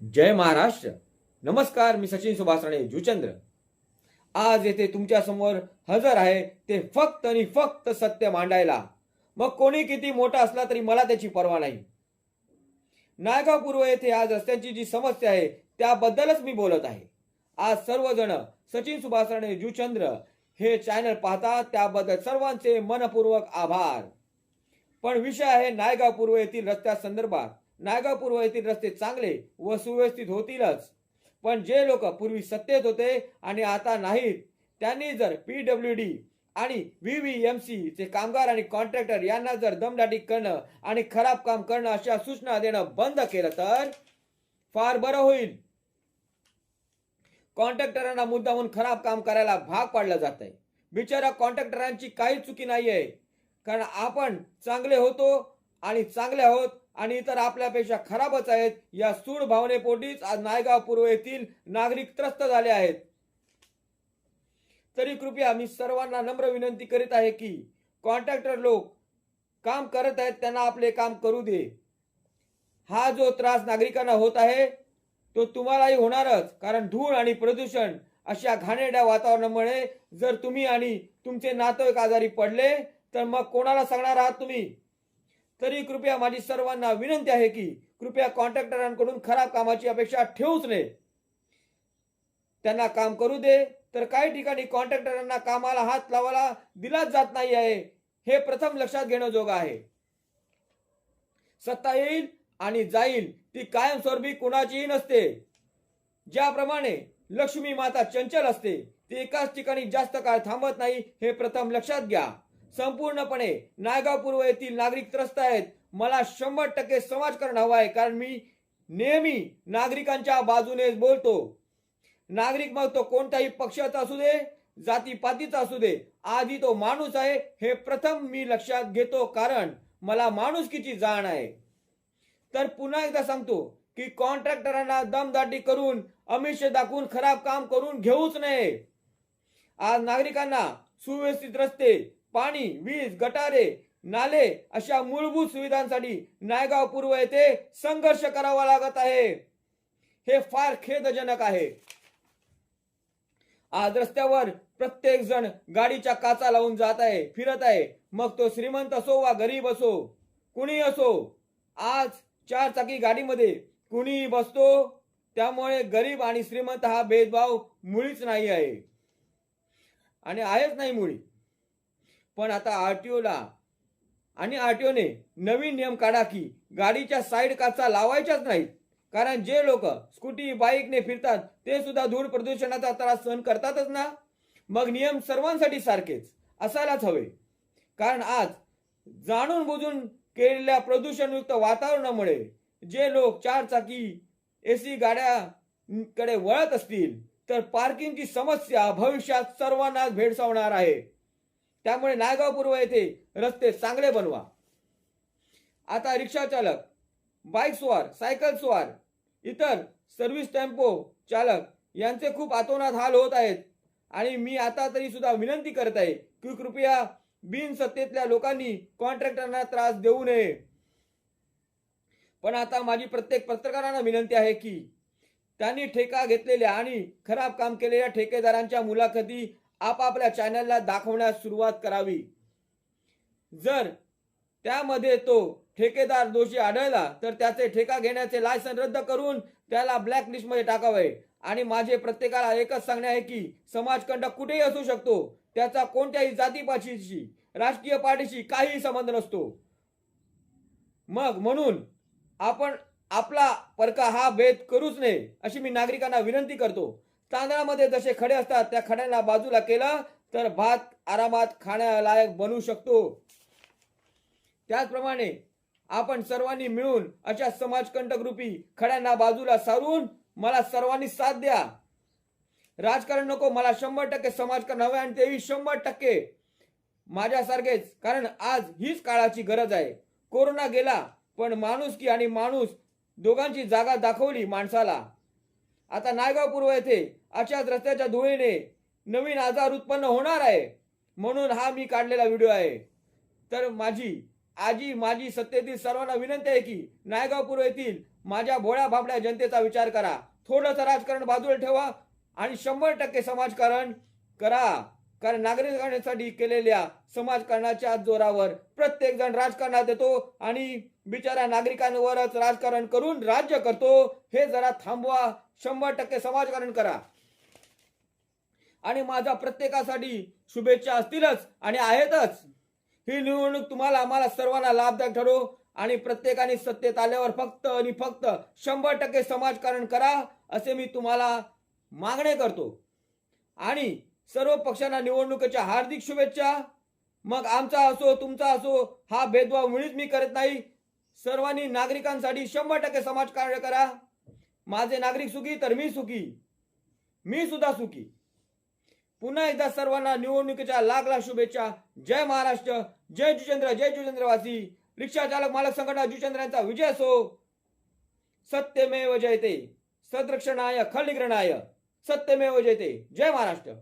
जय महाराष्ट्र. नमस्कार. मी सचिन सुभाष राणे जुचंद्र आज येथे तुमच्या समोर हजर आहे ते फक्त आणि फक्त सत्य मांडायला. मग कोणी किती मोठा असला तरी मला त्याची पर्वा नाही. नायगाव पूर्व येथे आज रस्त्यांची जी समस्या आहे त्याबद्दलच मी बोलत आहे. आज सर्वजण सचिन सुभाष राणे जुचंद्र हे चॅनल पाहतात त्याबद्दल सर्वांचे मनपूर्वक आभार. पण विषय आहे नायगाव पूर्व येथील रस्त्या संदर्भात. नायगाव पूर्व येथील रस्ते चांगले व सुव्यवस्थित होतीलच, पण जे लोक पूर्वी सत्तेत होते आणि आता नाहीत त्यांनी जर PWD आणि VVMC चे कामगार आणि कॉन्ट्रॅक्टर यांना जर दमदाटी करणं आणि खराब काम करणं अशा सूचना देणं बंद केलं तर फार बरं होईल. कॉन्ट्रॅक्टरांना मुद्दामून खराब काम करायला भाग पाडलं जात आहे. बिचारा कॉन्ट्रॅक्टरांची काही चुकी नाहीये, कारण आपण चांगले होतो आणि चांगले आहोत आणि इतर आपल्यापेक्षा खराबच आहेत या सूड भावनेपोटीच आज नायगाव पूर्व येथील नागरिक त्रस्त झाले आहेत. तरी कृपया मी सर्वांना नम्र विनंती करीत आहे की कॉन्ट्रॅक्टर लोक काम करत आहेत त्यांना आपले काम करू दे. हा जो त्रास नागरिकांना होत आहे तो तुम्हालाही होणारच, कारण धूळ आणि प्रदूषण अशा घाणेरड्या वातावरणामुळे जर तुम्ही आणि तुमचे नातेवाईक आजारी पडले तर मग कोणाला सांगणार आहात तुम्ही. तरी कृपया माझी सर्वांना विनंती आहे की कृपया कॉन्ट्रॅक्टरांकडून खराब कामाची अपेक्षा ठेवूच नये. त्यांना काम करू दे. तर काही ठिकाणी कॉन्ट्रॅक्टरांना कामाला हात लावायला दिलाच जात नाही आहे, हे प्रथम लक्षात घेणं जोग आहे. सत्ता येईल आणि जाईल ती कायमस्वरूपी कुणाचीही नसते. ज्याप्रमाणे लक्ष्मी माता चंचल असते ती एकाच ठिकाणी जास्त काळ थांबत नाही हे प्रथम लक्षात घ्या. संपूर्णपणे नायगाव पूर्व येथील नागरिक त्रस्त आहेत. मला 100% समाजकारण हवं आहे, कारण मी नेहमी नागरिकांच्या बाजूनेच बोलतो. नागरिक मग तो कोणत्याही पक्षाचा असू दे, जातीपातीचा असू दे, आधी तो माणूस आहे हे प्रथम मी लक्षात घेतो, कारण मला माणुसकीची जाण आहे. तर पुन्हा एकदा सांगतो की कॉन्ट्रॅक्टरांना दमदाटी करून आमिष दाखवून खराब काम करून घेऊच नये. आज नागरिकांना सुव्यवस्थित रस्ते, पाणी, वीज, गटारे, नाले अशा मूलभूत सुविधांसाठी नायगाव पूर्व येथे संघर्ष करावा लागत आहे. हे फार खेदजनक आहे. आज रस्त्यावर प्रत्येक जण गाडीच्या काचा लावून जात आहे, फिरत आहे. मग तो श्रीमंत असो वा गरीब असो, कुणी असो. आज 4 चाकी गाडीमध्ये कुणीही बसतो, त्यामुळे गरीब आणि श्रीमंत हा भेदभाव मुळीच नाही आहे आणि आहेच नाही मुळी. पण आता आरटीओने नवीन नियम काढा की गाडीच्या साईड काचा लावायच्याच नाहीत, कारण जे लोक स्कूटी बाईकने फिरतात ते सुद्धा धूळ प्रदूषणाचा त्रास सहन करतातच ना. मग नियम सर्वांसाठी सारखेच असायलाच हवे, कारण आज जाणून बुजून केलेल्या प्रदूषणयुक्त वातावरणामुळे जे लोक 4 चाकी AC गाड्याकडे वळत असतील तर पार्किंगची समस्या भविष्यात सर्वांनाच भेडसावणार आहे. त्यामुळे नायगाव पूर्व येथे रस्ते चांगले बनवा. आता रिक्षा चालक, बाईक स्वार, सायकल स्वार, इतर सर्व्हिस टेम्पो चालक यांचे खूप अतोनात हाल होत आहेत आणि मी आता तरी सुद्धा विनंती करत आहे की कृपया बिनसत्तेतल्या लोकांनी कॉन्ट्रॅक्टरांना त्रास देऊ नये. पण आता माझी प्रत्येक पत्रकारांना विनंती आहे की त्यांनी ठेका घेतलेल्या आणि खराब काम केलेल्या ठेकेदारांच्या मुलाखती आपापल्या चॅनलला दाखवण्यास सुरुवात करावी. जर त्यामध्ये तो ठेकेदार दोषी आढळला तर त्याचे ठेका घेण्याचे लायसन रद्द करून त्याला ब्लॅक लिस्ट मध्ये टाकावे. आणि माझे प्रत्येकाला एकच सांगणे आहे की समाजकंटक कुठेही असू शकतो, त्याचा कोणत्याही जातीपातीशी, राजकीय पार्टीशी काहीही संबंध नसतो. मग म्हणून आपण आपला परका हा भेद करूच नये अशी मी नागरिकांना विनंती करतो. तांदळामध्ये जसे खडे असतात त्या खड्यांना बाजूला केला तर भात आरामात खाण्यालायक बनू शकतो. त्याचप्रमाणे आपण सर्वांनी मिळून अशा समाजकंटक रूपी खड्यांना बाजूला सारून मला सर्वांनी साथ द्या. राजकारण नको, मला 100% समाजकारण हवे आणि तेही 100% माझ्यासारखेच, कारण आज हीच काळाची गरज आहे. कोरोना गेला पण माणुसकी आणि माणूस दोघांची जागा दाखवली माणसाला. आता नायगाव पूर्व येथे अशाच रस्त्याच्या धुळीने नवीन आजार उत्पन्न होणार आहे, म्हणून हा मी काढलेला व्हिडिओ आहे. तर माझी सत्तेतील सर्वांना विनंती आहे की नायगाव पूर्व येथील माझ्या भोळ्या भाबड्या जनतेचा विचार करा. थोडंसं राजकारण बाजूला ठेवा आणि 100% समाजकारण करा. कारण नागरिकांसाठी केलेल्या समाजकारणाच्या जोरावर प्रत्येक जण राजकारणात येतो आणि बिचारा नागरिकांवरच राजकारण करून राज्य करतो. हे जरा थांबवा. 100% समाजकारण करा. आणि माझा प्रत्येकासाठी शुभेच्छा असतीलच आणि आहेतच. ही निवडणूक तुम्हाला आम्हाला सर्वांना लाभदायक ठरो आणि प्रत्येकाने सत्तेत आल्यावर फक्त आणि फक्त 100% समाजकारण करा असे मी तुम्हाला मागणे करतो. आणि सर्व पक्षांना निवडणुकीच्या हार्दिक शुभेच्छा. मग आमचा असो तुमचा असो हा भेदभाव मुळीच मी करत नाही. सर्वांनी नागरिकांसाठी 100% समाजकारण करा. माझे नागरिक सुखी तर मी सुखी, मी सुद्धा सुखी. पुन्हा एकदा सर्वांना निवडणुकीच्या लाख लाख शुभेच्छा. जय महाराष्ट्र, जय जुचंद्र, जय जुचंद्रवासी. रिक्षा चालक मालक संघटना जुचंद्रांचा विजय असो. सत्यमेव जयते, सद्रक्षणाय खलनिग्रहणाय सत्यमेव जयते. जय महाराष्ट्र.